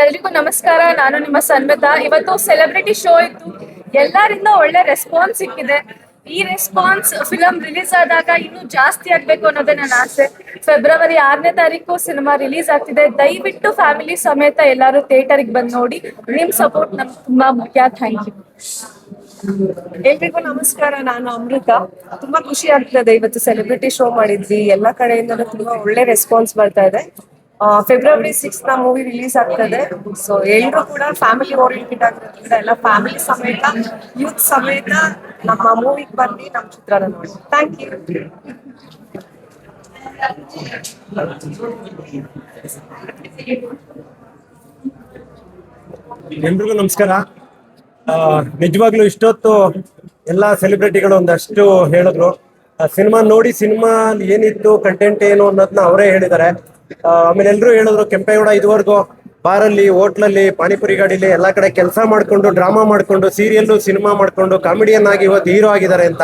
ಎಲ್ರಿಗೂ ನಮಸ್ಕಾರ. ನಾನು ನಿಮ್ಮ ಸನ್ಮಿತಾ. ಇವತ್ತು ಸೆಲೆಬ್ರಿಟಿ ಶೋ ಇತ್ತು. ಎಲ್ಲರಿಂದ ಒಳ್ಳೆ ರೆಸ್ಪಾನ್ಸ್ ಸಿಕ್ಕಿದೆ. ಈ ರೆಸ್ಪಾನ್ಸ್ ಫಿಲಂ ರಿಲೀಸ್ ಆದಾಗ ಇನ್ನೂ ಜಾಸ್ತಿ ಆಗ್ಬೇಕು ಅನ್ನೋದೇ ನನ್ನ ಆಸೆ. ಫೆಬ್ರವರಿ 6ನೇ ತಾರೀಕು ಸಿನಿಮಾ ರಿಲೀಸ್ ಆಗ್ತಿದೆ. ದಯವಿಟ್ಟು ಫ್ಯಾಮಿಲಿ ಸಮೇತ ಎಲ್ಲರೂ ಥಿಯೇಟರ್ಗೆ ಬಂದು ನೋಡಿ. ನಿಮ್ ಸಪೋರ್ಟ್ ನಮ್ಗೆ ತುಂಬಾ ಮುಖ್ಯ. Thank you. ಎಲ್ರಿಗೂ ನಮಸ್ಕಾರ. ನಾನು ಅಮೃತ. ತುಂಬಾ ಖುಷಿ ಆಗ್ತದೆ. ಇವತ್ತು ಸೆಲೆಬ್ರಿಟಿ ಶೋ ಮಾಡಿದ್ವಿ. ಎಲ್ಲಾ ಕಡೆಯಿಂದಲೂ ತುಂಬಾ ಒಳ್ಳೆ ರೆಸ್ಪಾನ್ಸ್ ಬರ್ತಾ ಇದೆ. ಫೆಬ್ರವರಿ 6 ನ ಮೂವಿ ರಿಲೀಸ್ ಆಗ್ತದೆ. ಸೊ ಎಲ್ರು ಕೂಡ ಫ್ಯಾಮಿಲಿ ಓರಿಯೆಂಟೆಡ್ ಆಗಿರೋದ್ರಿಂದ ಎಲ್ಲ ಫ್ಯಾಮಿಲಿ ಸಮೇತ ಯೂತ್ ಸಮೇತ ನಮ್ಮ ಮೂವಿಗೆ ಬಂದು ನಮ್ಮ ಚಿತ್ರನ ನೋಡಿ. Thank you. ಎಲ್ರಿಗೂ ನಮಸ್ಕಾರ. ನಿಜವಾಗ್ಲೂ ಇಷ್ಟೊತ್ತು ಎಲ್ಲಾ ಸೆಲೆಬ್ರಿಟಿಗಳು ಒಂದಷ್ಟು ಹೇಳಿದ್ರು. ಸಿನಿಮಾ ನೋಡಿ ಸಿನಿಮಾ ಏನಿತ್ತು, ಕಂಟೆಂಟ್ ಏನು ಅನ್ನೋದನ್ನ ಅವರೇ ಹೇಳಿದ್ದಾರೆ. ಆಮೇಲೆ ಎಲ್ರು ಹೇಳಿದ್ರು ಕೆಂಪೇಗೌಡ ಇದುವರೆಗೂ ಬಾರಲ್ಲಿ, ಹೋಟ್ಲಲ್ಲಿ, ಪಾನಿಪುರಿ ಗಾಡಿಲಿ ಎಲ್ಲಾ ಕಡೆ ಕೆಲಸ ಮಾಡ್ಕೊಂಡು, ಡ್ರಾಮಾ ಮಾಡ್ಕೊಂಡು, ಸೀರಿಯಲ್, ಸಿನಿಮಾ ಮಾಡ್ಕೊಂಡು ಕಾಮಿಡಿಯನ್ ಆಗಿ ಇವತ್ತು ಹೀರೋ ಆಗಿದ್ದಾರೆ ಅಂತ.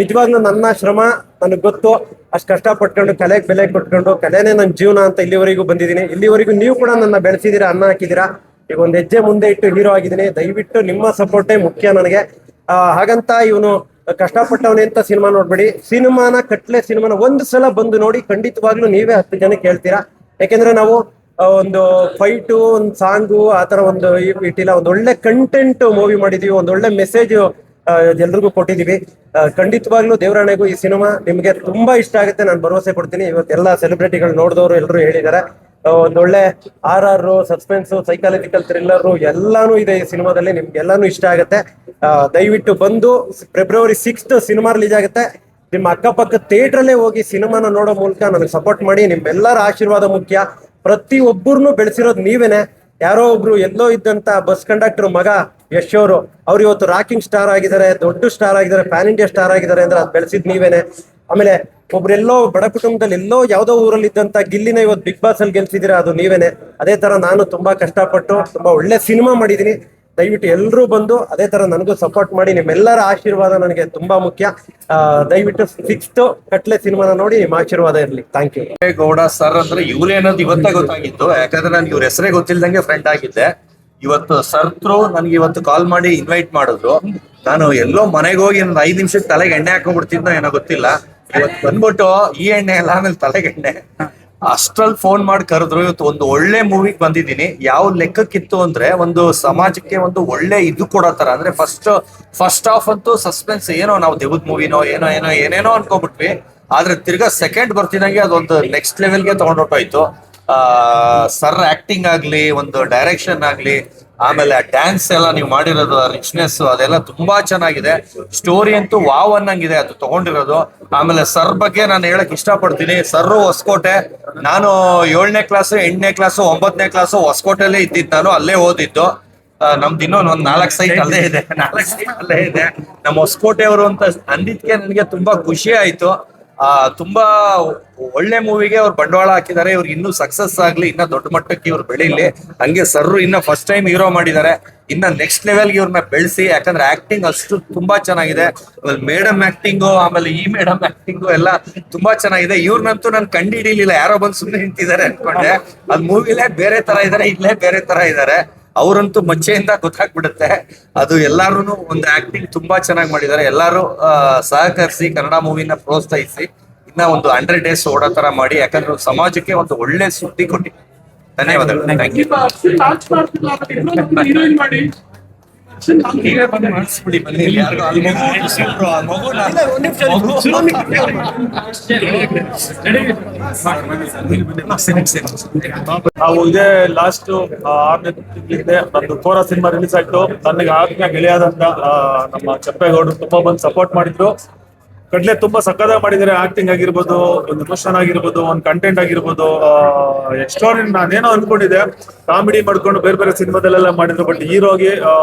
ನಿಜವಾಗ್ಲೂ ನನ್ನ ಶ್ರಮ ನನಗೆ ಗೊತ್ತು. ಅಷ್ಟು ಕಷ್ಟಪಟ್ಕೊಂಡು ಕಲೆಗೆ ಬೆಲೆ ಕೊಟ್ಕೊಂಡು, ಕಲೆನೇ ನನ್ನ ಜೀವನ ಅಂತ ಇಲ್ಲಿವರೆಗೂ ಬಂದಿದ್ದೀನಿ. ಇಲ್ಲಿವರೆಗೂ ನೀವು ಕೂಡ ನನ್ನ ಬೆಳೆಸಿದ್ದೀರಾ, ಅನ್ನ ಹಾಕಿದ್ದೀರಾ. ಈಗ ಒಂದು ಹೆಜ್ಜೆ ಮುಂದೆ ಇಟ್ಟು ಹೀರೋ ಆಗಿದ್ದೀನಿ. ದಯವಿಟ್ಟು ನಿಮ್ಮ ಸಪೋರ್ಟೇ ಮುಖ್ಯ ನನಗೆ. ಹಾಗಂತ ಇವನು ಕಷ್ಟಪಟ್ಟವನೇ ಅಂತ ಸಿನಿಮಾ ನೋಡ್ಬೇಡಿ. ಸಿನಿಮಾನ ಸಿನಿಮಾನ ಒಂದು ಸಲ ಬಂದು ನೋಡಿ. ಖಂಡಿತವಾಗ್ಲೂ ನೀವೇ 10 ಜನಕ್ಕೆ ಹೇಳ್ತೀರಾ. ಯಾಕೆಂದ್ರೆ ನಾವು ಒಂದು ಫೈಟು, ಒಂದು ಸಾಂಗು ಆ ತರ ಒಂದು ಇಟ್ಟಿಲ್ಲ. ಒಂದು ಒಳ್ಳೆ ಕಂಟೆಂಟ್ ಮೂವಿ ಮಾಡಿದೀವಿ. ಒಂದು ಒಳ್ಳೆ ಮೆಸೇಜ್ ಎಲ್ರಿಗೂ ಕೊಟ್ಟಿದೀವಿ. ಖಂಡಿತವಾಗ್ಲೂ ದೇವರಾಣೆಗೂ ಈ ಸಿನಿಮಾ ನಿಮ್ಗೆ ತುಂಬಾ ಇಷ್ಟ ಆಗುತ್ತೆ, ನಾನು ಭರವಸೆ ಕೊಡ್ತೀನಿ. ಇವತ್ತೆಲ್ಲ ಸೆಲೆಬ್ರಿಟಿಗಳು ನೋಡಿದವರು ಎಲ್ಲರೂ ಹೇಳಿದ್ದಾರೆ. ಒಂದೊಳ್ಳೆ RR, ಸಸ್ಪೆನ್ಸ್, ಸೈಕಾಲಜಿಕಲ್ ಥ್ರಿಲ್ಲರ್ ಎಲ್ಲಾನು ಇದೆ ಈ ಸಿನಿಮಾದಲ್ಲಿ. ನಿಮ್ಗೆಲ್ಲಾನು ಇಷ್ಟ ಆಗುತ್ತೆ. ದಯವಿಟ್ಟು ಬಂದು ಫೆಬ್ರವರಿ 6 ಸಿನಿಮಾ ರಿಲೀಸ್ ಆಗುತ್ತೆ. ನಿಮ್ಮ ಅಕ್ಕಪಕ್ಕ ಥಿಯೇಟ್ರಲ್ಲೇ ಹೋಗಿ ಸಿನಿಮಾನ ನೋಡೋ ಮೂಲಕ ನನಗೆ ಸಪೋರ್ಟ್ ಮಾಡಿ. ನಿಮ್ಮೆಲ್ಲರ ಆಶೀರ್ವಾದ ಮುಖ್ಯ. ಪ್ರತಿ ಒಬ್ಬರನ್ನು ಬೆಳೆಸಿರೋದು ನೀವೇನೆ. ಯಾರೋ ಒಬ್ರು ಎಲ್ಲೋ ಇದ್ದಂತ ಬಸ್ ಕಂಡಕ್ಟರ್ ಮಗ ಯಶ್ ಅವ್ರು ಇವತ್ತು ರಾಕಿಂಗ್ ಸ್ಟಾರ್ ಆಗಿದ್ದಾರೆ, ದೊಡ್ಡ ಸ್ಟಾರ್ ಆಗಿದ್ದಾರೆ, ಪ್ಯಾನ್ ಇಂಡಿಯಾ ಸ್ಟಾರ್ ಆಗಿದ್ದಾರೆ ಅಂದ್ರೆ ಅದು ಬೆಳೆಸಿದ್ ನೀವೇನೆ. ಆಮೇಲೆ ಒಬ್ರೆಲ್ಲೋ ಬಡ ಕುಟುಂಬದಲ್ಲಿ ಎಲ್ಲೋ ಯಾವ್ದೋ ಊರಲ್ಲಿ ಇದ್ದಂತ ಗಿಲ್ಲಿನ ಇವತ್ತು ಬಿಗ್ ಬಾಸ್ ಅಲ್ಲಿ ಗೆಲ್ಸಿದಿರ, ಅದು ನೀವೇನೆ. ಅದೇ ತರ ನಾನು ತುಂಬಾ ಕಷ್ಟಪಟ್ಟು ತುಂಬಾ ಒಳ್ಳೆ ಸಿನಿಮಾ ಮಾಡಿದೀನಿ. ದಯವಿಟ್ಟು ಎಲ್ಲರೂ ಬಂದು ಅದೇ ತರ ನನಗೂ ಸಪೋರ್ಟ್ ಮಾಡಿ. ನಿಮ್ಮೆಲ್ಲರ ಆಶೀರ್ವಾದ ನನಗೆ ತುಂಬಾ ಮುಖ್ಯ. ದಯವಿಟ್ಟು 6th ಕಟ್ಲೆ ಸಿನಿಮಾನ ನೋಡಿ ನಿಮ್ಮ ಆಶೀರ್ವಾದ ಇರ್ಲಿ. Thank you. ಗೌಡ ಸರ್ ಅಂದ್ರೆ ಇವ್ರೇ ಅನ್ನೋದು ಇವತ್ತೇ ಗೊತ್ತಾಗಿತ್ತು. ಯಾಕಂದ್ರೆ ನನ್ಗೆ ಇವ್ರ ಹೆಸರೇ ಗೊತ್ತಿಲ್ದಂಗೆ ಫ್ರೆಂಡ್ ಆಗಿದ್ದೆ. ಇವತ್ತು ಸರ್ ಥ್ರೂ ನನ್ಗೆ ಇವತ್ತು ಕಾಲ್ ಮಾಡಿ ಇನ್ವೈಟ್ ಮಾಡಿದ್ರು. ನಾನು ಎಲ್ಲೋ ಮನೆಗೆ ಹೋಗಿ ಒಂದು 5 ನಿಮಿಷಕ್ಕೆ ತಲೆಗೆ ಎಣ್ಣೆ ಹಾಕೊಂಡ್ಬಿಡ್ತಿದ್ನೋ ಏನೋ ಗೊತ್ತಿಲ್ಲ. ಇವತ್ತು ಬಂದ್ಬಿಟ್ಟು ಈ ಎಣ್ಣೆ ಎಲ್ಲ ಆಮೇಲೆ ತಲೆಗೆ ಎಣ್ಣೆ ಅಷ್ಟ್ರಲ್ಲಿ ಫೋನ್ ಮಾಡಿ ಕರೆದ್ರು. ಇವತ್ತು ಒಂದು ಒಳ್ಳೆ ಮೂವಿಗೆ ಬಂದಿದ್ದೀನಿ. ಯಾವ ಲೆಕ್ಕಕ್ಕಿತ್ತು ಅಂದ್ರೆ ಒಂದು ಸಮಾಜಕ್ಕೆ ಒಂದು ಒಳ್ಳೆ ಇದು ಕೊಡೋ ತರ. ಅಂದ್ರೆ ಫಸ್ಟ್ ಹಾಫ್ ಅಂತೂ ಸಸ್ಪೆನ್ಸ್, ಏನೋ ನಾವು ದೇವದ್ ಮೂವಿನೋ ಏನೇನೋ ಅನ್ಕೊಂಡ್ಬಿಟ್ವಿ. ಆದ್ರೆ ತಿರ್ಗಾ ಸೆಕೆಂಡ್ ಬರ್ತಿದಂಗೆ ಅದೊಂದು ನೆಕ್ಸ್ಟ್ ಲೆವೆಲ್ಗೆ ತಗೊಂಡೋಗ್ತಾಯ್ತು. ಸರ್ ಆಕ್ಟಿಂಗ್ ಆಗ್ಲಿ, ಒಂದು ಡೈರೆಕ್ಷನ್ ಆಗ್ಲಿ, ಆಮೇಲೆ ಡ್ಯಾನ್ಸ್ ಎಲ್ಲ ನೀವು ಮಾಡಿರೋದು ರಿಚ್ನೆಸ್ ಅದೆಲ್ಲ ತುಂಬಾ ಚೆನ್ನಾಗಿದೆ. ಸ್ಟೋರಿ ಅಂತೂ ವಾವ್ ಅನ್ನಂಗಿದೆ ಅದು ತಗೊಂಡಿರೋದು. ಆಮೇಲೆ ಸರ್ ಬಗ್ಗೆ ನಾನು ಹೇಳಕ್ ಇಷ್ಟಪಡ್ತೀನಿ. ಸರ್ ಹೊಸಕೋಟೆ, ನಾನು 7ನೇ ಕ್ಲಾಸು 8ನೇ ಕ್ಲಾಸು 9ನೇ ಕ್ಲಾಸು ಹೊಸಕೋಟೆಲ್ಲೇ ಇದ್ದಿದ್ದು. ನಾನು ಅಲ್ಲೇ ಓದಿದ್ದು. ನಮ್ದು ಇನ್ನೊಂದು 4 ಸೈಟ್ ಅಲ್ಲೇ ಇದೆ, 4 ಸೈಟ್ ಅಲ್ಲೇ ಇದೆ. ನಮ್ಮ ಹೊಸಕೋಟೆ ಅವರು ಅಂತ ಅಂದಿದ್ಕೆ ನನಗೆ ತುಂಬಾ ಖುಷಿ ಆಯ್ತು. ತುಂಬಾ ಒಳ್ಳೆ ಮೂವಿಗೆ ಅವ್ರು ಬಂಡವಾಳ ಹಾಕಿದ್ದಾರೆ. ಇವ್ರಿಗೆ ಇನ್ನೂ ಸಕ್ಸಸ್ ಆಗ್ಲಿ, ಇನ್ನ ದೊಡ್ಡ ಮಟ್ಟಕ್ಕೆ ಇವ್ರು ಬೆಳೀಲಿ. ಹಂಗೆ ಸರ್ರು ಇನ್ನ ಫಸ್ಟ್ ಟೈಮ್ ಹೀರೋ ಮಾಡಿದ್ದಾರೆ. ಇನ್ನ ನೆಕ್ಸ್ಟ್ ಲೆವೆಲ್ಗೆ ಇವ್ರನ್ನ ಬೆಳೆಸಿ. ಯಾಕಂದ್ರೆ ಆಕ್ಟಿಂಗ್ ಅಷ್ಟು ತುಂಬಾ ಚೆನ್ನಾಗಿದೆ. ಆಮೇಲೆ ಮೇಡಮ್ ಆಕ್ಟಿಂಗು, ಆಮೇಲೆ ಈ ಮೇಡಮ್ ಆಕ್ಟಿಂಗು ಎಲ್ಲ ತುಂಬಾ ಚೆನ್ನಾಗಿದೆ. ಇವ್ರನ್ನಂತೂ ನಾನು ಕಂಡು ಹಿಡಿಲಿಲ್ಲ, ಯಾರೋ ಬಂದು ಸುಮ್ಮನೆ ನಿಂತಿದ್ದಾರೆ ಅನ್ಕೊಂಡೆ. ಅದ್ ಮೂವಿಲೇ ಬೇರೆ ತರ ಇದಾರೆ, ಇಲ್ಲೇ ಬೇರೆ ತರ ಇದಾರೆ. ಅವರಂತೂ ಮಚ್ಚೆಯಿಂದ ಗೊತ್ತಾಗ್ಬಿಡುತ್ತೆ. ಅದು ಎಲ್ಲಾರು ಒಂದು ಆಕ್ಟಿಂಗ್ ತುಂಬಾ ಚೆನ್ನಾಗಿ ಮಾಡಿದ್ದಾರೆ. ಎಲ್ಲಾರು ಸಹಕರಿಸಿ ಕನ್ನಡ ಮೂವಿನ ಪ್ರೋತ್ಸಾಹಿಸಿ ಇನ್ನ ಒಂದು 100 days ಓಡೋ ತರ ಮಾಡಿ. ಯಾಕಂದ್ರೆ ಸಮಾಜಕ್ಕೆ ಒಂದು ಒಳ್ಳೆ ಸುದ್ದಿ ಕೊಟ್ಟಿ. ಧನ್ಯವಾದಗಳು. Thank you. ಮಾಡಿಸ್ಬಿಡಿ ಬನ್ನಿ. ನಾವು ಇದೇ ಲಾಸ್ಟ್ 6ನೇ ತಿಂಗಳಿಂದ ನಂದು ಕೋರ ಸಿನಿಮಾ ರಿಲೀಸ್ ಆಯ್ತು. ನನಗೆ ಆತ್ಮೀಯ ಗೆಳೆಯಾದಂತ ನಮ್ಮ ಕೆಂಪೇಗೌಡರು ತುಂಬಾ ಬಂದು ಸಪೋರ್ಟ್ ಮಾಡಿದ್ರು. ಕಡ್ಲೆ ತುಂಬಾ ಸಕ್ಕದಾಗಿ ಮಾಡಿದ್ದಾರೆ. ಆಕ್ಟಿಂಗ್ ಆಗಿರ್ಬೋದು, ಒಂದು ಎಮೋಷನ್ ಆಗಿರ್ಬೋದು, ಒಂದು ಕಂಟೆಂಟ್ ಆಗಿರ್ಬೋದು, ಎಕ್ಸ್ಟ್ರಾರ್ಡಿನರಿ. ನಾನೇನೋ ಅನ್ಕೊಂಡಿದ್ದೆ ಕಾಮಿಡಿ ಮಾಡ್ಕೊಂಡು ಬೇರೆ ಬೇರೆ ಸಿನಿಮಾದಲ್ಲೆಲ್ಲ ಮಾಡಿದ್ರು, ಬಟ್ ಹೀರೋಗಿ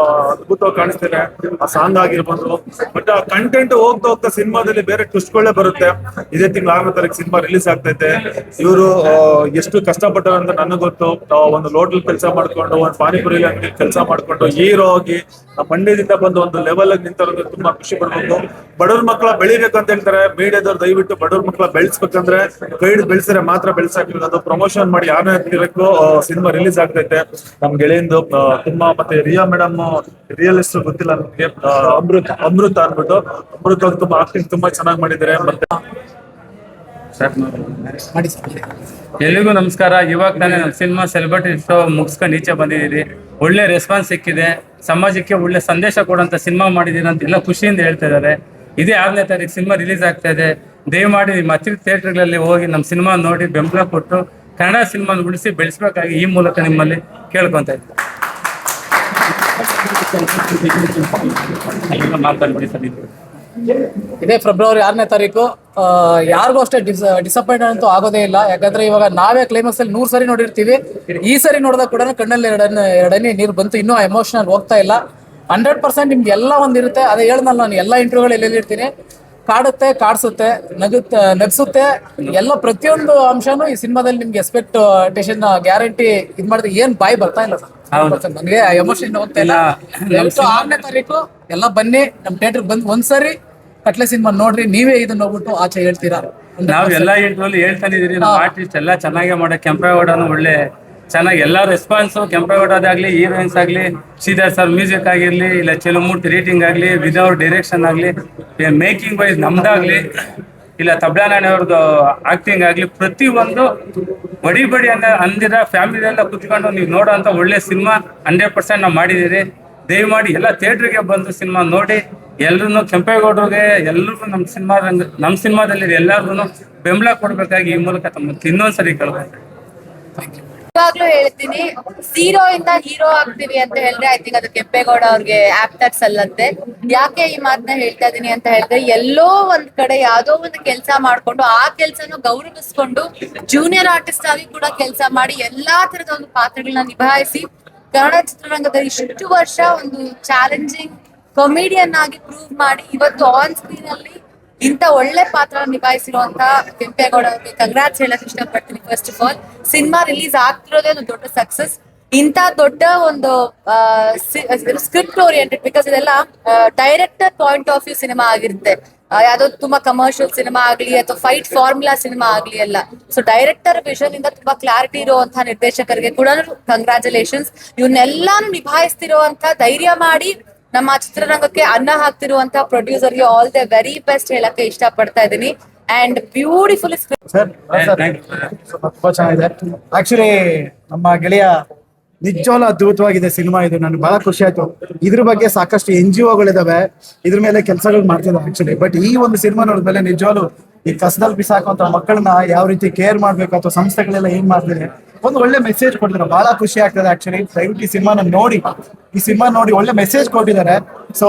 ಅದ್ಭುತವಾಗಿ ಕಾಣಿಸ್ತೇನೆ. ಆ ಸಾಂಗ್ ಆಗಿರ್ಬೋದು, ಬಟ್ ಆ ಕಂಟೆಂಟ್ ಹೋಗ್ತಾ ಸಿನಿಮಾದಲ್ಲಿ ಬೇರೆ ಟ್ವಿಸ್ಟ್ಗಳೇ ಬರುತ್ತೆ. ಇದೇ ತಿಂಗಳು 6ನೇ ತಾರೀಕು ಸಿನಿಮಾ ರಿಲೀಸ್ ಆಗ್ತೈತೆ. ಇವರು ಎಷ್ಟು ಕಷ್ಟಪಟ್ಟರು ಅಂತ ನನಗೆ ಗೊತ್ತು. ಒಂದು ಲೋಟಲ್ ಕೆಲಸ ಮಾಡ್ಕೊಂಡು, ಒಂದು ಪಾನಿಪುರಿ ಅಂಗಡಿ ಕೆಲಸ ಮಾಡ್ಕೊಂಡು ಹೀರೋ ಆಗಿ ಮಂಡ್ಯದಿಂದ ಬಂದು ಒಂದು ಲೆವೆಲ್ ಆಗಿ ನಿಂತವ್ರಿಗೆ ತುಂಬಾ ಖುಷಿ ಪಡ್ಬೇಕು. ಬಡವ್ರ ಮಕ್ಕಳ ಬೆಳಿಬೇಕು ಬೆಳೆಸ್ಬೇಕಂತ ಹೇಳ್ತಾರೆ. ಮೀಡಿಯಾದವ್ರು ದಯವಿಟ್ಟು ಬಡವ್ರ ಮಕ್ಕಳ ಬೆಳೆಸ್ಬೇಕಂದ್ರೆ ಕೈ ಬೆಳೆಸಿದ್ರೆ ಮಾತ್ರ ಬೆಳೆಸಕ್ಕಿಲ್ಲ, ಅದು ಪ್ರಮೋಷನ್ ಮಾಡಿ ಯಾರೇ ಇರಬೇಕು. ಸಿನಿಮಾ ರಿಲೀಸ್ ಆಗ್ತೈತೆ. ನಮ್ ಗೆಳೆಯಂದು ತುಂಬಾ, ಮತ್ತೆ ರಿಯಾ ಮೇಡಮ್ ರಿಯಲ್ ಹೆಸರು ಗೊತ್ತಿಲ್ಲ ನಮ್ಗೆ, ಅಮೃತ ಅನ್ಬಿಟ್ಟು. ಅಮೃತ ಅವ್ರು ತುಂಬಾ ಆಕ್ಟಿಂಗ್ ತುಂಬಾ ಚೆನ್ನಾಗಿ ಮಾಡಿದ್ದಾರೆ. ಮತ್ತೆ ಎಲ್ಲಿಗೂ ನಮಸ್ಕಾರ. ಇವಾಗ ತಾನೇ ನಮ್ಮ ಸಿನಿಮಾ ಸೆಲೆಬ್ರಿಟಿ ಶೋ ಮುಗಿಸ್ಕೊಂಡು ಈಚೆ ಬಂದಿದ್ದೀರಿ. ಒಳ್ಳೆ ರೆಸ್ಪಾನ್ಸ್ ಸಿಕ್ಕಿದೆ. ಸಮಾಜಕ್ಕೆ ಒಳ್ಳೆ ಸಂದೇಶ ಕೊಡುವಂತ ಸಿನಿಮಾ ಮಾಡಿದೀನಿ ಅಂತ ಎಲ್ಲ ಖುಷಿಯಿಂದ ಹೇಳ್ತಾ ಇದ್ದಾರೆ. ಇದೇ 6ನೇ ತಾರೀಕು ಸಿನಿಮಾ ರಿಲೀಸ್ ಆಗ್ತಾ ಇದೆ. ದಯಮಾಡಿ ನಿಮ್ಮ ಹತ್ತಿರ ಥಿಯೇಟರ್ಗಳಲ್ಲಿ ಹೋಗಿ ನಮ್ಮ ಸಿನಿಮಾ ನೋಡಿ ಬೆಂಬಲ ಕೊಟ್ಟು ಕನ್ನಡ ಸಿನಿಮಾನ ಉಳಿಸಿ ಬೆಳೆಸಬೇಕಾಗಿ ಈ ಮೂಲಕ ನಿಮ್ಮಲ್ಲಿ ಕೇಳ್ಕೊಂತ ಇದ್ದೀನಿ. ಮಾತಾಡ್ಬಿಡಿ ಸರ್. ಇದೇ ಫೆಬ್ರವರಿ 6ನೇ ತಾರೀಕು. ಯಾರಿಗೂ ಅಷ್ಟೇ ಡಿಸಪಾಯಿಂಟ್ ಅಂತೂ ಆಗೋದೇ ಇಲ್ಲ. ಯಾಕಂದ್ರೆ ಇವಾಗ ನಾವೇ ಕ್ಲೈಮ್ಯಾಕ್ಸ್ ಅಲ್ಲಿ 100 ಸರಿ ನೋಡಿರ್ತೀವಿ. ಈ ಸರಿ ನೋಡಿದಾಗ ಕೂಡ ಕಣ್ಣಲ್ಲಿ ಎರಡನೇ ನೀರು ಬಂತು. ಇನ್ನೂ ಎಮೋಷನಲ್ ಹೋಗ್ತಾ ಇಲ್ಲ. 100% ನಿಮ್ಗೆ ಎಲ್ಲ ಒಂದಿರುತ್ತೆ. ಅದೇ ಹೇಳ್ದಲ್ಲ, ನಾನು ಎಲ್ಲ ಇಂಟರ್ವ್ಯೂಗಳು ಎಲ್ಲಿರ್ತೀನಿ. ಕಾಡುತ್ತೆ, ಕಾಡ್ಸುತ್ತೆ, ನಗ್ಸುತ್ತೆ. ಎಲ್ಲ ಪ್ರತಿಯೊಂದು ಅಂಶನೂ ಈ ಸಿನಿಮಾದಲ್ಲಿ ನಿಮ್ಗೆ ಎಕ್ಸ್ಪೆಕ್ಟೇಷನ್ ಗ್ಯಾರಂಟಿ ಇದ್ ಮಾಡಿದ್ರೆ ಏನ್ ಬಾಯಿ ಬರ್ತಾ ಇಲ್ಲ ಸರ್. ನನಗೆ ಎಮೋಷನ್ ಹೋಗ್ತಾ ಇಲ್ಲ. 6ನೇ ತಾರೀಕು ಎಲ್ಲ ಬನ್ನಿ ನಮ್ಮ ಥಿಯೇಟರ್ ಬಂದು ಒಂದ್ಸರಿ ಕಟ್ಲೆ ಸಿನಿಮಾ ನೋಡ್ರಿ. ನೀವೇ ಇದನ್ನ ಹೋಗ್ಬಿಟ್ಟು ಆಚೆ ಹೇಳ್ತೀರಾ. ನಾವು ಎಲ್ಲ ಇಂಟ್ರಲ್ಲಿ ಹೇಳ್ತಾನೆ ಇದೀರಿ. ನಮ್ಮ ಆರ್ಟಿಸ್ಟ್ ಎಲ್ಲ ಚೆನ್ನಾಗೇ ಮಾಡೋ. ಕೆಂಪೇಗೌಡನು ಒಳ್ಳೆ ಚೆನ್ನಾಗಿ ಎಲ್ಲ ರೆಸ್ಪಾನ್ಸ್. ಕೆಂಪೇಗೌಡದಾಗ್ಲಿ, ಹೀರೋಯಿನ್ಸ್ ಆಗ್ಲಿ, ಶ್ರೀಧರ್ ಸರ್ ಮ್ಯೂಸಿಕ್ ಆಗಿರ್ಲಿ, ಇಲ್ಲ ಚೆಲುಮೂರ್ತಿ ರೇಟಿಂಗ್ ಆಗ್ಲಿ, ವಿದೌಟ್ ಡೈರೆಕ್ಷನ್ ಆಗ್ಲಿ, ಮೇಕಿಂಗ್ ವೈಸ್ ನಮ್ದಾಗ್ಲಿ, ಇಲ್ಲ ತಬ್ಲಾನಾಣಿ ಅವ್ರದ್ದು ಆಕ್ಟಿಂಗ್ ಆಗ್ಲಿ, ಪ್ರತಿ ಒಂದು ಬಡಿ ಅಂದಿರ ಫ್ಯಾಮಿಲಿ ಎಲ್ಲ ಕುತ್ಕೊಂಡು ನೀವು ನೋಡೋ ಅಂತ ಒಳ್ಳೆ ಸಿನಿಮಾ 100% ನಾವು ಮಾಡಿದ್ದೀರಿ. ದಯಮಾಡಿ ಎಲ್ಲ ಥಿಯೇಟ್ರಿಗೆ ಬಂದು ಸಿನಿಮಾ ನೋಡಿ. ಎಲ್ರು ಕೆಂಪೇಗೌಡರಿಗೆ ಎಲ್ರಿಗೂ ನಮ್ಮ ಸಿನಿಮಾದಲ್ಲಿ ಎಲ್ಲಾರ್ಗು ಬೆಂಬಲ ಕೊಡ್ಬೇಕಾಗಿ ಈ ಮೂಲಕ ತಮ್ಮ ಇನ್ನೊಂದ್ಸರಿ ಕೇಳ್ಬೇಕು. ಇವಾಗ್ಲೂ ಹೇಳ್ತೀನಿ, ಝೀರೋ ಇಂದ ಹೀರೋ ಆಗ್ತೀವಿ ಅಂತ ಹೇಳಿದ್ರೆ ಐ ಥಿಂಕ್ ಅದು ಕೆಂಪೇಗೌಡ ಅವ್ರಿಗೆ ಆಪ್ಟರ್ಸ್ ಅಲ್ಲಂತೆ. ಯಾಕೆ ಈ ಮಾತನ್ನ ಹೇಳ್ತಾ ಇದೀನಿ ಅಂತ ಹೇಳಿದ್ರೆ, ಎಲ್ಲೋ ಒಂದ್ ಕಡೆ ಯಾವ್ದೋ ಒಂದು ಕೆಲಸ ಮಾಡ್ಕೊಂಡು ಆ ಕೆಲ್ಸನ ಗೌರವಿಸ್ಕೊಂಡು ಜೂನಿಯರ್ ಆರ್ಟಿಸ್ಟ್ ಆಗಿ ಕೂಡ ಕೆಲಸ ಮಾಡಿ ಎಲ್ಲಾ ತರದ ಒಂದು ಪಾತ್ರಗಳನ್ನ ನಿಭಾಯಿಸಿ ಕನ್ನಡ ಚಿತ್ರರಂಗದಲ್ಲಿ ಇಷ್ಟು ವರ್ಷ ಒಂದು ಚಾಲೆಂಜಿಂಗ್ ಕಾಮಿಡಿಯನ್ ಆಗಿ ಪ್ರೂವ್ ಮಾಡಿ ಇವತ್ತು ಆನ್ ಸ್ಕ್ರೀನ್ ಅಲ್ಲಿ ಇಂತ ಒಳ್ಳೆ ಪಾತ್ರ ನಿಭಾಯಿಸಿರುವಂತ ಕೆಂಪೇಗೌಡ ಅವ್ರಿಗೆ ಕಂಗ್ರಾಟ್ಸ್ ಹೇಳಕ್ ಇಷ್ಟಪಡ್ತೀನಿ. First of all, cinema release ಆಗ್ತಿರೋದೇ ಒಂದು ದೊಡ್ಡ ಸಕ್ಸಸ್. ಇಂತ ದೊಡ್ಡ ಒಂದು ಸ್ಕ್ರಿಪ್ಟ್ ಓರಿಯೆಂಟೆಡ್, ಬಿಕಾಸ್ ಇದೆಲ್ಲ director point of view cinema ಆಗಿರುತ್ತೆ. ಯಾವ್ದೋ ತುಂಬಾ ಕಮರ್ಷಿಯಲ್ ಸಿನಿಮಾ ಆಗ್ಲಿ ಅಥವಾ ಫೈಟ್ ಫಾರ್ಮುಲಾ ಸಿನಿಮಾ ಆಗ್ಲಿ ಅಲ್ಲ. ಸೊ ಡೈರೆಕ್ಟರ್ ವಿಷನ್ ಇಂದ ತುಂಬಾ ಕ್ಲಾರಿಟಿ ಇರುವಂತಹ ನಿರ್ದೇಶಕರಿಗೆ ಕೂಡ ಕಂಗ್ರಾಚುಲೇಷನ್ಸ್. ಇವನ್ನೆಲ್ಲಾನು ನಿಭಾಯಿಸ್ತಿರುವಂತ, ಧೈರ್ಯ ಮಾಡಿ ನಮ್ಮ ಚಿತ್ರರಂಗಕ್ಕೆ ಅನ್ನ ಹಾಕ್ತಿರುವಂತ ಪ್ರೊಡ್ಯೂಸರ್ಗೆ ಆಲ್ ದ ವೆರಿ ಬೆಸ್ಟ್ ಹೇಳಕ್ಕೆ ಇಷ್ಟ ಪಡ್ತಾ ಇದೀನಿ. ಅಂಡ್ ಬ್ಯೂಟಿಫುಲ್ ತುಂಬಾ ಚೆನ್ನಾಗಿದೆ. ಆಕ್ಚುಲಿ ನಮ್ಮ ಗೆಳೆಯ ನಿಜವಾಗ್ಲೂ ಅದ್ಭುತವಾಗಿದೆ ಸಿನಿಮಾ ಇದು. ನನಗೆ ಬಹಳ ಖುಷಿ ಆಯ್ತು. ಇದ್ರ ಬಗ್ಗೆ ಸಾಕಷ್ಟು NGOಗಳಿದಾವೆ, ಇದ್ರ ಮೇಲೆ ಕೆಲಸಗಳು ಮಾಡ್ತಿದ್ದಾರೆ ಆಕ್ಚುಲಿ. ಬಟ್ ಈ ಒಂದು ಸಿನಿಮಾ ನೋಡಿದ್ಮೇಲೆ ನಿಜವಾಗ್ಲೂ ಈ ಕಸದಲ್ಲಿ ಬಿಸಾಕುವಂತ ಮಕ್ಕಳನ್ನ ಯಾವ ರೀತಿ ಕೇರ್ ಮಾಡ್ಬೇಕು ಅಥವಾ ಸಂಸ್ಥೆಗಳೆಲ್ಲ ಏನ್ ಮಾಡ್ತಿದೆ, ಒಂದು ಒಳ್ಳೆ ಮೆಸೇಜ್ ಕೊಟ್ಟಿದ್ದಾರೆ. ಬಹಳ ಖುಷಿ ಆಗ್ತದೆ ಆಕ್ಚುಲಿ. ದಯವಿಟ್ಟು ಈ ಸಿನಿಮಾ ನೋಡಿ ಒಳ್ಳೆ ಮೆಸೇಜ್ ಕೊಟ್ಟಿದ್ದಾರೆ. ಸೊ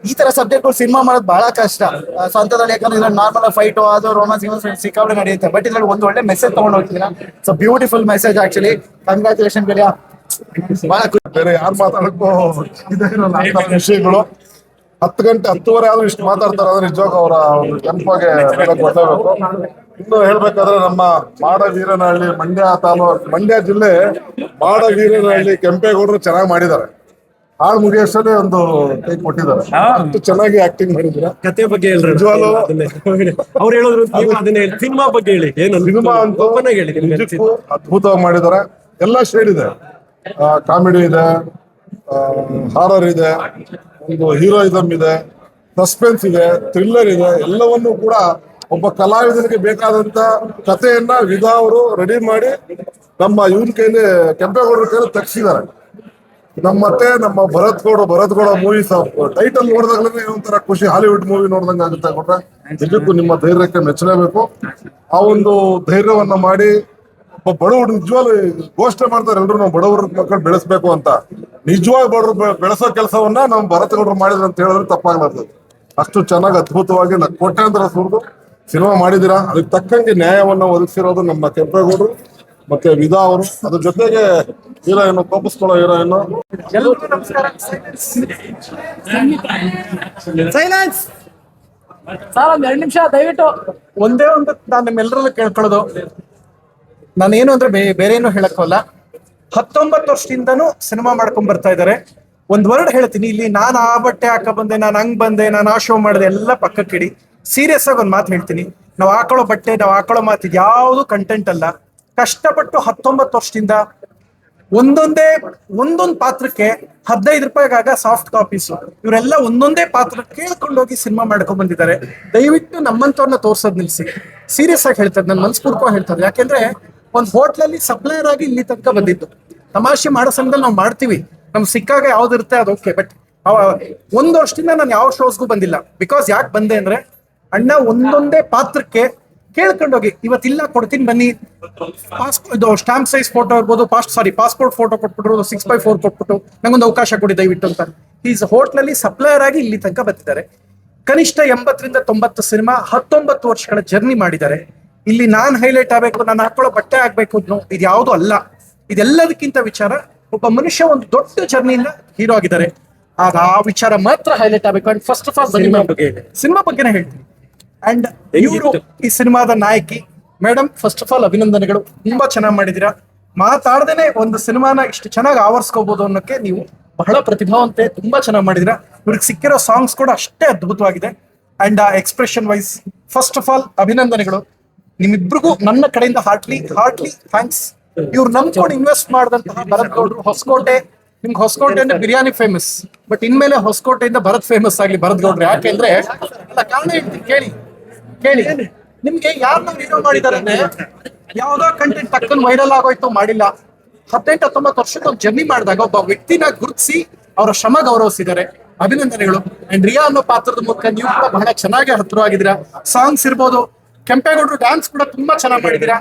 ಈ ತರ ಸಬ್ಜೆಕ್ಟ್ ಸಿನಿಮಾ ಮಾಡೋದು ಬಹಳ ಕಷ್ಟ ಸ್ವಂತದಲ್ಲಿ. ಯಾಕಂದ್ರೆ ಇದ್ರಲ್ಲಿ ನಾರ್ಮಲ್ ಫೈಟ್ ಅದು ರೋಮಾನ್ಸ್ ಸಿಕ್ಕಾಪಟ್ಟೆ ನಡೆಯುತ್ತೆ. ಬಟ್ ಇದ್ರಲ್ಲಿ ಒಂದು ಒಳ್ಳೆ ಮೆಸೇಜ್ ತಗೊಂಡು ಹೋಗ್ತಿದ್ದೀರಾ. So beautiful message actually. Congratulation ಗೆಳೆಯ. ಬಹಳ ಬೇರೆ ಯಾರು ಮಾತಾಡಕ್ಕೂ ಇದೇ ಇರಲ್ಲ ವಿಷಯಗಳು. 10 ಗಂಟೆ 10:30 ಆದ್ರೂ ಇಷ್ಟು ಮಾತಾಡ್ತಾರೆ ಅಂದ್ರೆ ನಿಜವಾಗ ಅವರ ನೆನಪಾಗೆ ಗೊತ್ತಾಗಬೇಕು. ಇನ್ನು ಹೇಳ್ಬೇಕಾದ್ರೆ ನಮ್ಮ ಮಾಡವೀರನಹಳ್ಳಿ, ಮಂಡ್ಯ ಜಿಲ್ಲೆ ಮಾಡವೀರನಹಳ್ಳಿ ಕೆಂಪೇಗೌಡರು ಚೆನ್ನಾಗಿ ಮಾಡಿದ್ದಾರೆ. ಹಾಳು ಮುಗಿಯೋಷ್ಟೇ ಒಂದು ಕೈ ಕೊಟ್ಟಿದ್ದಾರೆ. ಅಷ್ಟು ಚೆನ್ನಾಗಿ ಆಕ್ಟಿಂಗ್ ಮಾಡಿದ್ರ. ಕತೆ ಬಗ್ಗೆ ಹೇಳ್ರಿ. ನಿಜವಾಗ್ಲೂ ಅವ್ರು ಹೇಳಿದ್ರು ಸಿನಿಮಾ ಬಗ್ಗೆ ಹೇಳಿ. ಏನು ಸಿನಿಮಾ ಅಂತೂ ನಿಜಕ್ಕೂ ಅದ್ಭುತವಾಗಿ ಮಾಡಿದ್ದಾರೆ. ಎಲ್ಲ ಶೇಡ್ ಇದೆ. ಕಾಮಿಡಿ ಇದೆ, ಹಾರರ್ ಇದೆ, ಒಂದು ಹೀರೋಯಿಸಮ್ ಇದೆ, ಸಸ್ಪೆನ್ಸ್ ಇದೆ, ಥ್ರಿಲ್ಲರ್ ಇದೆ. ಎಲ್ಲವನ್ನೂ ಕೂಡ ಒಬ್ಬ ಕಲಾವಿದನಿಗೆ ಬೇಕಾದಂತ ಕಥೆಯನ್ನ ವಿಧಾ ಅವರು ರೆಡಿ ಮಾಡಿ ನಮ್ಮ ಇವ್ರ ಕೈಲಿ, ಕೆಂಪೇಗೌಡರ ಕೈಲಿ ತಗ್ಸಿದ್ದಾರೆ. ನಮ್ಮ ಭರತ್ ಗೌಡ ಮೂವಿ ಟೈಟಲ್ ನೋಡಿದಾಗ್ಲೇ ಒಂಥರ ಖುಷಿ. ಹಾಲಿವುಡ್ ಮೂವಿ ನೋಡ್ದಂಗೆ ಆಗುತ್ತೆ. ಕೊಟ್ರೆ ನಿಜಕ್ಕೂ ನಿಮ್ಮ ಧೈರ್ಯಕ್ಕೆ ಮೆಚ್ಚಲೇಬೇಕು. ಆ ಒಂದು ಧೈರ್ಯವನ್ನ ಮಾಡಿ ಒಬ್ಬ ಬಡವರು ನಿಜವಾಗ್ಲೂ ಘೋಷಣೆ ಮಾಡ್ತಾರೆ ಎಲ್ರು, ನಾವು ಬಡವರ ಮಕ್ಕಳು ಬೆಳೆಸ್ಬೇಕು ಅಂತ. ನಿಜವಾಗಿ ಬಡವರು ಬೆಳೆಸೋ ಕೆಲಸವನ್ನ ನಮ್ಮ ಭರತ್ ಗೌಡರು ಮಾಡಿದ್ರು ಅಂತ ಹೇಳಿದ್ರೆ ತಪ್ಪಾಗ್ಲಾರ್ದು. ಅಷ್ಟು ಚೆನ್ನಾಗಿ ಅದ್ಭುತವಾಗಿ ಕೋಟ್ಯಾಂತರ ಸುರಿದು ಸಿನಿಮಾ ಮಾಡಿದಿರಾ. ಅದಕ್ಕೆ ತಕ್ಕಂಗೆ ನ್ಯಾಯವನ್ನ ಒದಗಿಸಿರೋದು ನಮ್ಮ ಕೆಂಪೇಗೌಡರು ಮತ್ತೆ ವಿಧಾ ಅವರು. ಅದ್ರ ಜೊತೆಗೆ ಹೀರೋಯಿನ್, ಕೋಪಿಸ್ಕೊಳ್ಳೋ ಹೀರೋಯಿನ್. ಸೈಲೆನ್ಸ್ ಸರ್, ಒಂದ್ 2 ನಿಮಿಷ ದಯವಿಟ್ಟು. ಒಂದೇ ಒಂದು ನಾನು ನಿಮ್ಮೆಲ್ಲರಲ್ಲೂ ಕೇಳ್ಕೊಳ್ಳೋದು, ನಾನೇನು ಅಂದ್ರೆ ಬೇರೆ ಏನು ಹೇಳಕ್ಕಲ್ಲ. 19 ವರ್ಷದಿಂದನೂ ಸಿನಿಮಾ ಮಾಡ್ಕೊಂಡ್ ಬರ್ತಾ ಇದ್ದಾರೆ. ಒಂದ್ ವರ್ಡ್ ಹೇಳ್ತೀನಿ ಇಲ್ಲಿ. ನಾನು ಆ ಬಟ್ಟೆ ಹಾಕ ಬಂದೆ, ನಾನು ಹಂಗ್ ಬಂದೆ, ನಾನು ಆ ಶೋ ಮಾಡಿದೆ, ಎಲ್ಲ ಪಕ್ಕಕ್ಕಿಡಿ. ಸೀರಿಯಸ್ ಆಗಿ ಒಂದು ಮಾತು ಹೇಳ್ತೀನಿ, ನಾವು ಹಾಕೊಳ್ಳೋ ಬಟ್ಟೆ, ನಾವು ಹಾಕೊಳ್ಳೋ ಮಾತು ಯಾವುದು ಕಂಟೆಂಟ್ ಅಲ್ಲ. ಕಷ್ಟಪಟ್ಟು 19 ವರ್ಷದಿಂದ ಒಂದೊಂದು ಪಾತ್ರಕ್ಕೆ 15 ರೂಪಾಯಿಗಾಗ ಸಾಫ್ಟ್ ಕಾಪೀಸ್, ಇವರೆಲ್ಲ ಒಂದೊಂದೇ ಪಾತ್ರ ಕೇಳ್ಕೊಂಡೋಗಿ ಸಿನಿಮಾ ಮಾಡ್ಕೊಂಡ್ ಬಂದಿದ್ದಾರೆ. ದಯವಿಟ್ಟು ನಮ್ಮಂತವ್ರನ್ನ ತೋರ್ಸೋದ್ ನಿಲ್ಸಿ. ಸೀರಿಯಸ್ ಆಗಿ ಹೇಳ್ತಾರೆ, ನನ್ನ ಮನಸ್ಪೂರ್ವಕ ಹೇಳ್ತಾರೆ. ಯಾಕೆಂದ್ರೆ ಒಂದು ಹೋಟ್ಲಲ್ಲಿ ಸಪ್ಲೈಯರ್ ಆಗಿ ಇಲ್ಲಿ ತನಕ ಬಂದಿದ್ದು. ತಮಾಷೆ ಮಾಡೋ ಸಮಯದಲ್ಲಿ ನಾವು ಮಾಡ್ತೀವಿ, ನಮ್ಗೆ ಸಿಕ್ಕಾಗ ಯಾವ್ದಿರುತ್ತೆ ಅದು ಓಕೆ. ಬಟ್ 1 ವರ್ಷದಿಂದ ನಾನು ಯಾವ ಶೋಸ್ಗೂ ಬಂದಿಲ್ಲ. ಬಿಕಾಸ್ ಯಾಕೆ ಬಂದೆ ಅಂದ್ರೆ, ಅಣ್ಣ ಒಂದೊಂದೇ ಪಾತ್ರಕ್ಕೆ ಕೇಳ್ಕೊಂಡೋಗಿ ಇವತ್ತಿಲ್ಲ ಕೊಡ್ತೀನಿ ಬನ್ನಿ, ಇದು ಸ್ಟಾಂಪ್ ಸೈಜ್ ಫೋಟೋ ಇರ್ಬೋದು, ಪಾಸ್ಪೋರ್ಟ್ ಫೋಟೋ ಕೊಟ್ಬಿಟ್ರು, 6x4 ಕೊಟ್ಬಿಟ್ಟು ನಂಗೊಂದು ಅವಕಾಶ ಕೊಡಿ ದಯವಿಟ್ಟು ಅಂತ. ಈಸ್ ಹೋಟ್ಲಲ್ಲಿ ಸಪ್ಲೈಯರ್ ಆಗಿ ಇಲ್ಲಿ ತನಕ ಬಂದಿದ್ದಾರೆ. ಕನಿಷ್ಠ 80ರಿಂದ 90 ಸಿನಿಮಾ 19 ವರ್ಷಗಳ ಜರ್ನಿ ಮಾಡಿದ್ದಾರೆ. ಇಲ್ಲಿ ನಾನ್ ಹೈಲೈಟ್ ಆಗ್ಬೇಕು, ನಾನು ಹಾಕೊಳ್ಳೋ ಬಟ್ಟೆ ಆಗ್ಬೇಕು ಇದು ಯಾವುದು ಅಲ್ಲ. ಇದೆಲ್ಲದಕ್ಕಿಂತ ವಿಚಾರ, ಒಬ್ಬ ಮನುಷ್ಯ ಒಂದು ದೊಡ್ಡ ಜರ್ನಿಯಿಂದ ಹೀರೋ ಆಗಿದ್ದಾರೆ, ಆಗ ಆ ವಿಚಾರ ಮಾತ್ರ ಹೈಲೈಟ್ ಆಗ್ಬೇಕು. And first of all cinema ಬಗ್ಗೆನೇ ಹೇಳ್ತೀನಿ. ಅಂಡ್ ಇವರು ಈ ಸಿನಿಮಾದ ನಾಯಕಿ ಮೇಡಮ್, ಫಸ್ಟ್ ಆಫ್ ಆಲ್ ಅಭಿನಂದನೆಗಳು. ತುಂಬಾ ಚೆನ್ನಾಗಿ ಮಾಡಿದೀರಾ. ಮಾತಾಡ್ದೇನೆ ಒಂದು ಸಿನಿಮಾನ ಇಷ್ಟು ಚೆನ್ನಾಗಿ ಆವರಿಸ್ಕೋಬಹುದು ಅನ್ನೋಕೆ ನೀವು ಬಹಳ ಪ್ರತಿಭಾವಂತೆ, ತುಂಬಾ ಚೆನ್ನಾಗಿ ಮಾಡಿದೀರಾ. ಇವ್ರಿಗೆ ಸಿಕ್ಕಿರೋ ಸಾಂಗ್ಸ್ ಕೂಡ ಅಷ್ಟೇ ಅದ್ಭುತವಾಗಿದೆ. And expression wise first of all ಅಭಿನಂದನೆಗಳು ನಿಮ್ಮಿಬ್ರಿಗೂ ನನ್ನ ಕಡೆಯಿಂದ ಹಾರ್ಟ್ಲಿ ಥ್ಯಾಂಕ್ಸ್. ಇವ್ರು ನಂಬ್ಕೊಂಡು ಇನ್ವೆಸ್ಟ್ ಮಾಡಿದಂತಹ ಭರತ್ ಗೌಡ್ರು, ಹೊಸಕೋಟೆ, ನಿಮ್ಗೆ ಹೊಸಕೋಟೆ ಅಂದ್ರೆ ಬಿರಿಯಾನಿ ಫೇಮಸ್, ಬಟ್ ಇನ್ಮೇಲೆ ಹೊಸಕೋಟೆಯಿಂದ ಭರತ್ ಫೇಮಸ್ ಆಗ್ಲಿ ಭರತ್ ಗೌಡ್ರು. ಯಾಕೆಂದ್ರೆ ಕಾರಣ ಹೇಳ್ತೀನಿ, ಕೇಳಿ ನಿಮ್ಗೆ ಯಾರನ್ನ ಹೀರೋ ಮಾಡಿದಾರೆ ಅಂದ್ರೆ, ಯಾವ್ದೋ ಕಂಟೆಂಟ್ ಟಕ್ಕನ್ ವೈರಲ್ ಆಗೋಯ್ತು ಮಾಡಿಲ್ಲ. 18-19 ವರ್ಷದ ಒಂದು ಜರ್ನಿ ಮಾಡಿದಾಗ ಒಬ್ಬ ವ್ಯಕ್ತಿನ ಗುರುತಿಸಿ ಅವರ ಶ್ರಮ ಗೌರವಿಸಿದ್ದಾರೆ. ಅಭಿನಂದನೆಗಳು. ಅಂಡ್ ರಿಯಾ ಅನ್ನೋ ಪಾತ್ರದ ಮೂಲಕ ನೀವು ಕೂಡ ಬಹಳ ಚೆನ್ನಾಗಿ ಹತ್ತಿರವಾಗಿದ್ದೀರಾ. ಸಾಂಗ್ಸ್ ಇರ್ಬೋದು, ಕೆಂಪೇಗೌಡರು ಡ್ಯಾನ್ಸ್ ಕೂಡ ತುಂಬಾ ಚೆನ್ನಾಗಿ ಮಾಡಿದೀರಾ.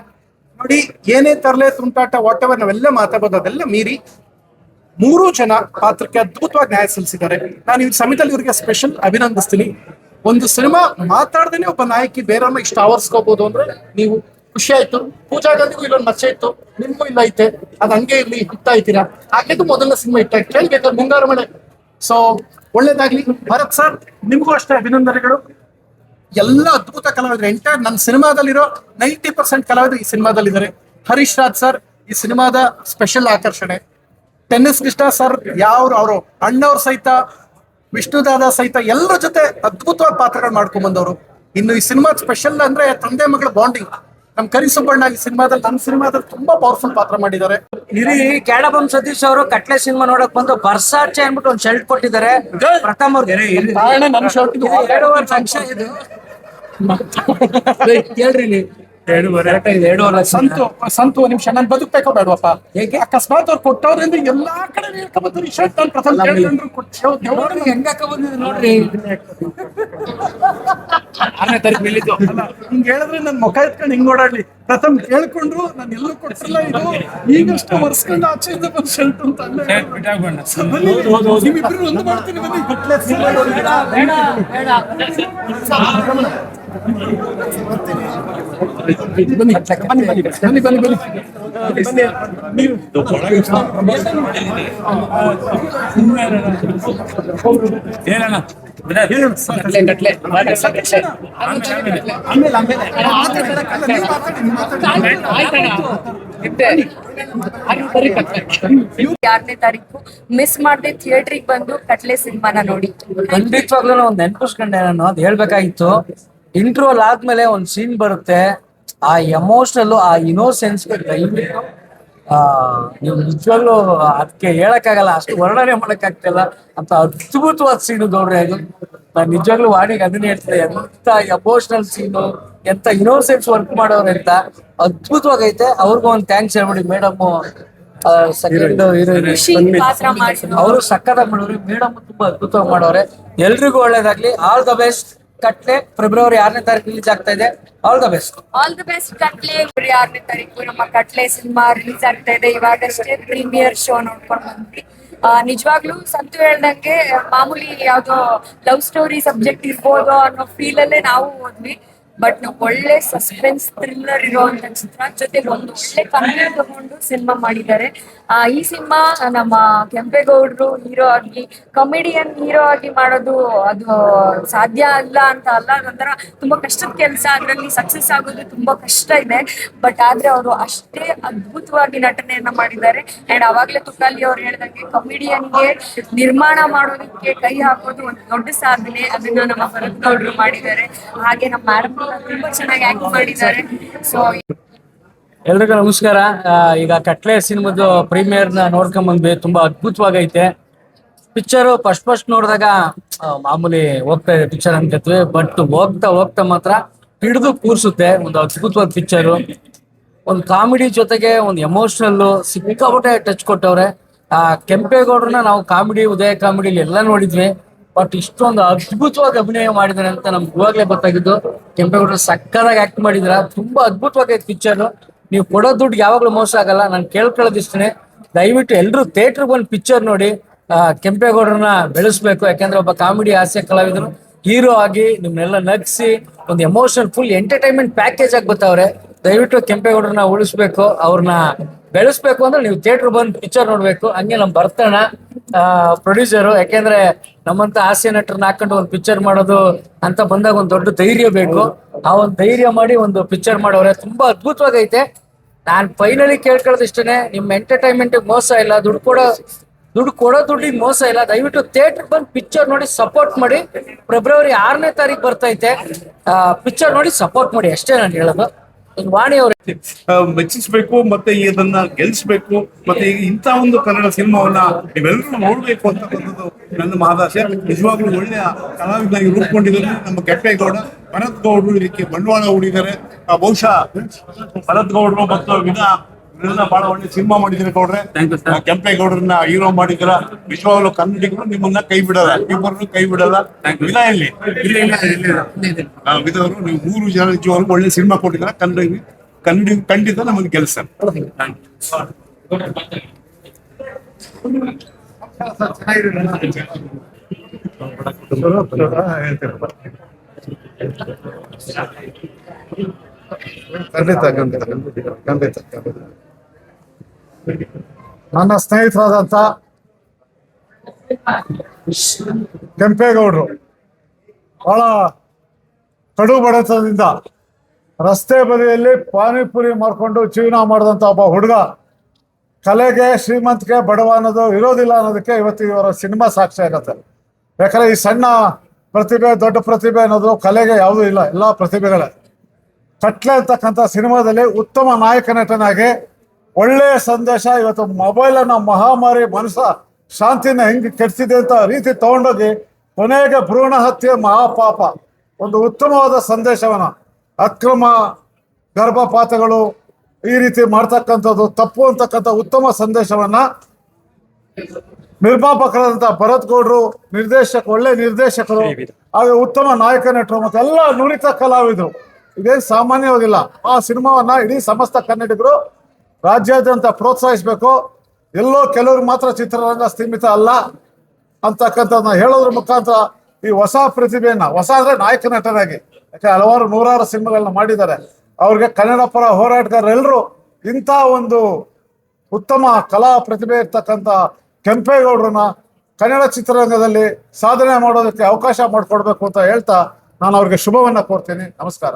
ನೋಡಿ, ಏನೇ ತರಲೆ ತುಂಟಾಟ ವಾಟ್ ಎವರ್ ನಾವೆಲ್ಲ ಮಾತಾಡೋದು ಅದೆಲ್ಲ ಮೀರಿ 3 ಜನ ಪಾತ್ರಕ್ಕೆ ಅದ್ಭುತವಾಗಿ ನ್ಯಾಯ ಸಲ್ಲಿಸಿದ್ದಾರೆ. ನಾನು ಈ ಸಮಯದಲ್ಲಿ ಇವರಿಗೆ ಸ್ಪೆಷಲ್ ಅಭಿನಂದಿಸ್ತೀನಿ. ಒಂದು ಸಿನಿಮಾ ಮಾತಾಡ್ದೇನೆ ಒಬ್ಬ ನಾಯಕಿ ಬೇರೆಯವ್ರನ್ನ ಇಷ್ಟ ಆವರಿಸ್ಕೋಬಹುದು ಅಂದ್ರೆ ನೀವು ಖುಷಿ ಆಯ್ತು. ಪೂಜಾ ಗಾಂಧಿಗೂ ಇಲ್ಲೊಂದು ಮಚ್ಚೆ ಇತ್ತು, ನಿಮ್ಗೂ ಇಲ್ಲ ಐತೆ, ಅದ್ ಹಂಗೆ ಇರ್ಲಿ, ಹಿಟ್ತಾ ಇದ್ದೀರಾ. ಹಾಕಿದ್ದು ಮೊದಲನೇ ಸಿನಿಮಾ ಇಟ್ಟ ಕೇಳ್ಬೇಕಾದ್ರೆ ಮುಂಗಾರು ಮಳೆ. ಸೊ ಒಳ್ಳೇದಾಗ್ಲಿ. ಭರತ್ ಸರ್, ನಿಮ್ಗೂ ಅಷ್ಟೇ ಅಭಿನಂದನೆಗಳು. ಎಲ್ಲ ಅದ್ಭುತ ಕಲಾವಿದರು. ಎಂಟೈರ್ ನನ್ನ ಸಿನಿಮಾದಲ್ಲಿರೋ 90% ಕಲಾವಿದರು ಈ ಸಿನಿಮಾದಲ್ಲಿದ್ದಾರೆ. ಹರೀಶ್ ರಾಜ್ ಸರ್ ಈ ಸಿನಿಮಾದ ಸ್ಪೆಷಲ್ ಆಕರ್ಷಣೆ. ಟೆನ್ನಿಸ್ ಕೃಷ್ಣ ಸರ್, ಅವರು ಅಣ್ಣವ್ರ ಸಹಿತ, ವಿಷ್ಣುದಾದ ಸಹಿತ ಎಲ್ಲರ ಜೊತೆ ಅದ್ಭುತವಾದ ಪಾತ್ರಗಳು ಮಾಡ್ಕೊಂಡ್ ಬಂದವರು. ಇನ್ನು ಈ ಸಿನಿಮಾ ಸ್ಪೆಷಲ್ ಅಂದ್ರೆ ತಂದೆ ಮಗಳ ಬಾಂಡಿಂಗ್. ನಮ್ ಕರಿ ಸುಬ್ಬಣ್ಣ ಈ ಸಿನಿಮಾದಲ್ಲಿ, ನನ್ನ ಸಿನಿಮಾದಲ್ಲಿ ತುಂಬಾ ಪವರ್ಫುಲ್ ಪಾತ್ರ ಮಾಡಿದ್ದಾರೆ. ಇರಿ ಕ್ಯಾಡಬಂ ಸತೀಶ್ ಅವರು ಕಟ್ಲೆ ಸಿನಿಮಾ ನೋಡಕ್ ಬಂದು ಬರ್ಸಾಚೆ ಅಂದ್ಬಿಟ್ಟು ಒಂದು ಶರ್ಟ್ ಕೊಟ್ಟಿದ್ದಾರೆ ಪ್ರಥಮ್ ಅವ್ರಿಗೆ. ನನ್ನ ಶರ್ಟ್ 2.5 ಲಕ್ಷ ಇದು. ಕೇಳ್ರಿ ನೀವು, 2.5 ಲಕ್ಷ. ಸಂತು ಒಂದ್ ನಿಮಿಷ, ನಾನು ಬದುಕ್ಬೇಕೋ ಬೇಡವಪ್ಪ? ಹೇಗೆ ಅಕಸ್ಮಾತ್ ಅವ್ರು ಕೊಟ್ಟವ್ರಿಂದ ಎಲ್ಲಾ ಕಡೆ ಹೇಳ್ಕೊಂಡ್ಬಂದ್ರು. ಈ ಶರ್ಟ್ ನಾನು ಪ್ರಥಮ ನೋಡ್ರಿ ಹೆಂಗ ಬಂದಿದ್ರು ನೋಡ್ರಿ. 6ನೇ ತಾರೀಕು ರಿಲೀಸು. ಹಿಂಗ್ ಹೇಳಿದ್ರೆ ನನ್ ಮುಖ ಎತ್ಕೊಂಡು ಹಿಂಗ್ ಓಡಾಡ್ಲಿ. ಪ್ರಥಮ್ ಕೇಳ್ಕೊಂಡ್ರು, ನಾನು ಎಲ್ಲೂ ಕೊಡ್ಸಿಲ್ಲ, ಇದು ಈಗಷ್ಟು ಒರ್ಸ್ಕೊಂಡು ಆಚೆಯಿಂದ ಬಂದ್ ಶರ್ಟ್ ಅಂತ ನಿಮ್ಮಿಬ್ರು ಒಂದು ಮಾಡ್ತೀನಿ ಬನ್ನಿ. ಏನಣ್ಣ ಯಾರನೇ ತಾರೀಕು ಮಿಸ್ ಮಾಡದೆ ಥಿಯೇಟ್ರಿಗೆ ಬಂದು ಕಟ್ಲೆ ಸಿನಿಮಾನ ನೋಡಿ. ಖಂಡಿತವಾಗ್ಲೂ ಒಂದ್ ನೆನ್ಪಿಸ್ಕೊಂಡೆ ನಾನು, ಅದ್ ಹೇಳ್ಬೇಕಾಗಿತ್ತು. ಇಂಟ್ರೋಲ್ ಆದ್ಮೇಲೆ ಒಂದ್ ಸೀನ್ ಬರುತ್ತೆ, ಆ ಎಮೋಷನಲ್, ಆ ಇನ್ನೋಸೆನ್ಸ್ ನೀವು ನಿಜವಾಗ್ಲೂ ಅದಕ್ಕೆ ಹೇಳಕ್ಕಾಗಲ್ಲ, ಅಷ್ಟು ವರ್ಣನೆ ಮಾಡಕ್ ಆಗ್ತಿಲ್ಲ ಅಂತ ಅದ್ಭುತವಾದ ಸೀನು ಗೌಡ್ರೆ ಅದು. ನಾನು ನಿಜವಾಗ್ಲೂ ವಾಣಿಗೆ ಅದನ್ನ ಹೇಳ್ತಿದ್ದೆ, ಎಂತ ಎಮೋಷನಲ್ ಸೀನು, ಎಂತ ಇನ್ನೋಸೆನ್ಸ್ ವರ್ಕ್ ಮಾಡೋರು ಅಂತ ಅದ್ಭುತವಾಗೈತೆ. ಅವ್ರಿಗೂ ಒಂದು ಥ್ಯಾಂಕ್ಸ್ ಹೇಳ್ಬಿಡಿ. ಮೇಡಮ್ ಸೆಕೆಂಡ್ ಹೀರೋಯಿನ್ ಅವರು ಸಕ್ಕತ್ತಾಗಿ ಮಾಡೋರು, ಮೇಡಮ್ ತುಂಬಾ ಅದ್ಭುತವಾಗಿ ಮಾಡೋರೆ. ಎಲ್ರಿಗೂ ಒಳ್ಳೇದಾಗ್ಲಿ. All the best. Katle February 6ನೇ ತಾರೀಕು ರಿಲೀಸ್ ಆಗ್ತಾ ಇದೆ. All the best. All the best Katle. 6ನೇ ತಾರೀಕು ನಮ್ಮ ಕಟ್ಲೆ ಸಿನಿಮಾ ರಿಲೀಸ್ ಆಗ್ತಾ ಇದೆ. ಇವಾಗಷ್ಟೇ ಪ್ರೀಮಿಯರ್ ಶೋ ನೋಡ್ಕೊಂಡು ಬಂದ್ವಿ. ನಿಜವಾಗ್ಲೂ ಸಂತು ಹೇಳ್ದಂಗೆ ಮಾಮೂಲಿ ಯಾವ್ದೋ ಲವ್ ಸ್ಟೋರಿ ಸಬ್ಜೆಕ್ಟ್ ಇರ್ಬೋದು ಅನ್ನೋ ಫೀಲ್ ಅಲ್ಲೇ ನಾವು ಹೋದ್ವಿ. ಬಟ್ ಒಳ್ಳೆ ಸಸ್ಪೆನ್ಸ್ ಥ್ರಿಲ್ಲರ್ ಇರುವಂತ ಚಿತ್ರ, ಜೊತೆಗೆ ಒಂದು ಒಳ್ಳೆ ಕನ್ನಡ ತಗೊಂಡು ಸಿನಿಮಾ ಮಾಡಿದ್ದಾರೆ. ಈ ಸಿನಿಮಾ ನಮ್ಮ ಕೆಂಪೇಗೌಡರು ಹೀರೋ ಆಗಿ, ಕಾಮಿಡಿಯನ್ ಹೀರೋ ಆಗಿ ಮಾಡೋದು ಅದು ಸಾಧ್ಯ ಅಲ್ಲ ಅಂತ ಅಲ್ಲ, ಅದೊಂಥರ ತುಂಬಾ ಕಷ್ಟದ ಕೆಲಸ. ಅದರಲ್ಲಿ ಸಕ್ಸಸ್ ಆಗೋದು ತುಂಬಾ ಕಷ್ಟ ಇದೆ. ಬಟ್ ಆದ್ರೆ ಅವರು ಅಷ್ಟೇ ಅದ್ಭುತವಾಗಿ ನಟನೆಯನ್ನ ಮಾಡಿದ್ದಾರೆ. ಅಂಡ್ ಅವಾಗ್ಲೇ ತುಕಾಲಿ ಅವ್ರು ಹೇಳ್ದಂಗೆ ಕಾಮಿಡಿಯನ್ಗೆ ನಿರ್ಮಾಣ ಮಾಡೋದಕ್ಕೆ ಕೈ ಹಾಕೋದು ಒಂದು ದೊಡ್ಡ ಸಾಧನೆ. ಅದನ್ನ ನಮ್ಮ ಭರತ್ ಗೌಡ್ರು ಮಾಡಿದ್ದಾರೆ. ಹಾಗೆ ನಮ್ಮ ಮೇಡಮ್ ತುಂಬಾ ಚೆನ್ನಾಗಿ ಆಕ್ಟ್ ಮಾಡಿದ್ದಾರೆ. ಸೊ ಎಲ್ರಿಗೂ ನಮಸ್ಕಾರ. ಈಗ ಕಟ್ಲೆ ಸಿನಿಮಾದ ಪ್ರೀಮಿಯರ್ನ ನೋಡ್ಕೊಂಡ್ ಬಂದ್ವಿ. ತುಂಬಾ ಅದ್ಭುತವಾಗೈತೆ ಪಿಕ್ಚರು. ಫಸ್ಟ್ ನೋಡಿದಾಗ ಮಾಮೂಲಿ ಹೋಗ್ತಾ ಇದೆ ಪಿಕ್ಚರ್ ಅನ್ಕತ್ವಿ, ಬಟ್ ಹೋಗ್ತಾ ಹೋಗ್ತಾ ಮಾತ್ರ ಹಿಡಿದು ಕೂರ್ಸುತ್ತೆ. ಒಂದು ಅದ್ಭುತವಾದ ಪಿಕ್ಚರು, ಒಂದು ಕಾಮಿಡಿ ಜೊತೆಗೆ ಒಂದು ಎಮೋಷನಲ್ ಸಿಕ್ಕಾಪಟ್ಟೆ ಟಚ್ ಕೊಟ್ಟವ್ರೆ. ಕೆಂಪೇಗೌಡರನ್ನ ನಾವು ಕಾಮಿಡಿ, ಉದಯ ಕಾಮಿಡಿಲಿ ಎಲ್ಲ ನೋಡಿದ್ವಿ, ಬಟ್ ಇಷ್ಟೊಂದು ಅದ್ಭುತವಾಗಿ ಅಭಿನಯ ಮಾಡಿದಾರೆ ಅಂತ ನಮ್ಗೆ ಇವಾಗಲೇ ಗೊತ್ತಾಗಿದ್ದು. ಕೆಂಪೇಗೌಡರು ಸಕ್ಕದಾಗಿ ಆಕ್ಟ್ ಮಾಡಿದ್ರ. ತುಂಬಾ ಅದ್ಭುತವಾಗೈತೆ ಪಿಕ್ಚರ್. ನೀವು ಕೊಡೋ ದುಡ್ಡು ಯಾವಾಗ್ಲೂ ಮೋಸ ಆಗಲ್ಲ. ನಾನು ಕೇಳ್ಕೊಳ್ಳೋದಿಷ್ಟೇ, ದಯವಿಟ್ಟು ಎಲ್ಲರೂ ಥಿಯೇಟರ್ ಬಂದು ಪಿಕ್ಚರ್ ನೋಡಿ ಕೆಂಪೇಗೌಡರನ್ನ ಬೆಳೆಸ್ಬೇಕು. ಯಾಕಂದ್ರೆ ಒಬ್ಬ ಕಾಮಿಡಿ ಹಾಸ್ಯ ಕಲಾವಿದರು ಹೀರೋ ಆಗಿ ನಿಮ್ನೆಲ್ಲ ನಗಿಸಿ ಒಂದು ಎಮೋಷನಲ್ ಫುಲ್ ಎಂಟರ್ಟೈನ್ಮೆಂಟ್ ಪ್ಯಾಕೇಜ್ ಆಗಿ ಬರ್ತಾವ್ರೆ. ದಯವಿಟ್ಟು ಕೆಂಪೇಗೌಡರನ್ನ ಉಳಿಸ್ಬೇಕು, ಅವ್ರನ್ನ ಬೆಳೆಸ್ಬೇಕು ಅಂದ್ರೆ ನೀವು ಥಿಯೇಟರ್ ಬಂದು ಪಿಕ್ಚರ್ ನೋಡ್ಬೇಕು. ಹಂಗೆ ನಮ್ ಬರ್ತಣ್ಣ ಪ್ರೊಡ್ಯೂಸರು, ಯಾಕೆಂದ್ರೆ ನಮ್ಮಂತ ಹಾಸ್ಯ ನಟರನ್ನ ಹಾಕೊಂಡು ಒಂದು ಪಿಕ್ಚರ್ ಮಾಡೋದು ಅಂತ ಬಂದಾಗ ಒಂದು ದೊಡ್ಡ ಧೈರ್ಯ ಬೇಕು. ಆ ಒಂದು ಧೈರ್ಯ ಮಾಡಿ ಒಂದು ಪಿಕ್ಚರ್ ಮಾಡೋರೆ. ತುಂಬಾ ಅದ್ಭುತವಾಗೈತೆ. ನಾನ್ ಫೈನಲಿ ಕೇಳ್ಕೊಳ್ಳೋದಿಷ್ಟೇ, ನಿಮ್ ಎಂಟರ್ಟೈನ್ಮೆಂಟ್ ಮೋಸ ಇಲ್ಲ, ದುಡ್ಡು ಕೊಡೋ ದುಡ್ಡಿಗೆ ಮೋಸ ಇಲ್ಲ. ದಯವಿಟ್ಟು ಥಿಯೇಟರ್ ಬಂದು ಪಿಕ್ಚರ್ ನೋಡಿ ಸಪೋರ್ಟ್ ಮಾಡಿ. ಫೆಬ್ರವರಿ 6ನೇ ತಾರೀಕು ಬರ್ತೈತೆ. ಪಿಕ್ಚರ್ ನೋಡಿ ಸಪೋರ್ಟ್ ಮಾಡಿ ಅಷ್ಟೇ ನಾನು ಹೇಳೋದು. ವಾಣಿ ಅವ್ರ ಮೆಚ್ಚಿಸ್ಬೇಕು ಮತ್ತೆ ಇದನ್ನ ಗೆಲ್ಸ್ಬೇಕು. ಮತ್ತೆ ಈಗ ಇಂಥ ಒಂದು ಕನ್ನಡ ಸಿನಿಮಾವನ್ನ ನೀವೆಲ್ಲರೂ ನೋಡ್ಬೇಕು ಅಂತಕ್ಕಂಥದ್ದು ನನ್ನ ಮಹದಾಸೆ. ನಿಜವಾಗ್ಲೂ ಒಳ್ಳೆಯ ಕಲಾವಿದನಾಗಿ ರೂಪುಗೊಂಡಿದ್ದಾರೆ ನಮ್ಮ ಕೆಂಪೇಗೌಡ. ಭರತ್ ಗೌಡರು ಇದಕ್ಕೆ ಬಂಡವಾಳ ಹೂಡಿದ್ದಾರೆ. ಬಹುಶಃ ಭರತ್ ಗೌಡರು ಮತ್ತು ಇದನ್ನ ಬಹಳ ಒಳ್ಳೆ ಸಿನಿಮಾ ಮಾಡಿದ್ರೆ ಗೌಡ್ರೆ. ಕೆಂಪೇಗೌಡರನ್ನ ಹೀರೋ ಮಾಡಿದ್ರ. ನಿಜವಾಗ್ಲೂ ಕನ್ನಡಿಗರು ನಿಮ್ಮನ್ನ ಕೈ ಬಿಡಲ್ಲ, ಇಬ್ಬರನ್ನು ಕೈ ಬಿಡಲ್ಲ. ವಿಧ ಎಲ್ಲಿ ವಿಧವರು ನೀವು 3 ಜನ ನಿಜವಾಗ್ಲೂ ಒಳ್ಳೆ ಸಿನಿಮಾ ಕೊಟ್ಟಿದ್ದಾರೆ. ಕನ್ನಡಿಗ ಖಂಡಿತ ನಮಗೆ ಕೆಲಸ. ಖಂಡಿತ ನನ್ನ ಸ್ನೇಹಿತರಾದಂಥ ಕೆಂಪೇಗೌಡರು ಬಹಳ ಕಡು ಬಡತನದಿಂದ ರಸ್ತೆ ಬದಿಯಲ್ಲಿ ಪಾನಿಪುರಿ ಮಾರ್ಕೊಂಡು ಜೀವನ ಮಾಡಿದಂಥ ಒಬ್ಬ ಹುಡುಗ ಕಲೆಗೆ, ಶ್ರೀಮಂತಿಕೆ, ಬಡವ ಅನ್ನೋದು ಇರೋದಿಲ್ಲ ಅನ್ನೋದಕ್ಕೆ ಇವತ್ತು ಇವರ ಸಿನಿಮಾ ಸಾಕ್ಷಿ ಆಗುತ್ತೆ. ಯಾಕಂದ್ರೆ ಈ ಸಣ್ಣ ಪ್ರತಿಭೆ, ದೊಡ್ಡ ಪ್ರತಿಭೆ ಅನ್ನೋದು ಕಲೆಗೆ ಯಾವುದೂ ಇಲ್ಲ, ಎಲ್ಲ ಪ್ರತಿಭೆಗಳೇ. ಕಟ್ಲೆ ಅಂತಕ್ಕಂಥ ಸಿನಿಮಾದಲ್ಲಿ ಉತ್ತಮ ನಾಯಕ ನಟನಾಗಿ ಒಳ್ಳೆಯ ಸಂದೇಶ. ಇವತ್ತು ಮೊಬೈಲ್ ಅನ್ನೋ ಮಹಾಮಾರಿ ಮನುಷ್ಯ ಶಾಂತಿನ ಹೆಂಗೆ ಕೆಡಿಸಿದೆ ಅಂತ ರೀತಿ ತಗೊಂಡೋಗಿ ಕೊನೆಗೆ ಭ್ರೂಣ ಹತ್ಯೆ ಮಹಾಪಾಪ, ಒಂದು ಉತ್ತಮವಾದ ಸಂದೇಶವನ್ನ, ಅಕ್ರಮ ಗರ್ಭಪಾತಗಳು ಈ ರೀತಿ ಮಾಡ್ತಕ್ಕಂಥದ್ದು ತಪ್ಪು ಅಂತಕ್ಕಂಥ ಉತ್ತಮ ಸಂದೇಶವನ್ನ ನಿರ್ಮಾಪಕರಾದಂಥ ಭರತ್ ಗೌಡ್ರು, ಒಳ್ಳೆ ನಿರ್ದೇಶಕರು, ಹಾಗೆ ಉತ್ತಮ ನಾಯಕ ನಟರು ಮತ್ತೆ ಎಲ್ಲ ನುರಿತ ಕಲಾವಿದರು, ಇದೇನು ಸಾಮಾನ್ಯವಾಗಿಲ್ಲ. ಆ ಸಿನಿಮಾವನ್ನ ಇಡೀ ಸಮಸ್ತ ಕನ್ನಡಿಗರು ರಾಜ್ಯಾದ್ಯಂತ ಪ್ರೋತ್ಸಾಹಿಸಬೇಕು. ಎಲ್ಲೋ ಕೆಲವರು ಮಾತ್ರ ಚಿತ್ರರಂಗ ಸೀಮಿತ ಅಲ್ಲ ಅಂತಕ್ಕಂಥದ್ದನ್ನ ಹೇಳೋದ್ರ ಮುಖಾಂತರ ಈ ಹೊಸ ಪ್ರತಿಭೆಯನ್ನ, ಹೊಸ ಅಂದ್ರೆ ನಾಯಕ ನಟನಾಗಿ, ಯಾಕೆ ಹಲವಾರು 100 ಸಿನಿಮಾಗಳನ್ನ ಮಾಡಿದ್ದಾರೆ. ಅವ್ರಿಗೆ ಕನ್ನಡ ಪರ ಹೋರಾಟಗಾರರೆಲ್ಲರೂ ಇಂಥ ಒಂದು ಉತ್ತಮ ಕಲಾ ಪ್ರತಿಭೆ ಇರ್ತಕ್ಕಂಥ ಕೆಂಪೇಗೌಡರನ್ನ ಕನ್ನಡ ಚಿತ್ರರಂಗದಲ್ಲಿ ಸಾಧನೆ ಮಾಡೋದಕ್ಕೆ ಅವಕಾಶ ಮಾಡಿಕೊಡ್ಬೇಕು ಅಂತ ಹೇಳ್ತಾ ನಾನು ಅವ್ರಿಗೆ ಶುಭವನ್ನ ಕೋರ್ತೀನಿ. ನಮಸ್ಕಾರ.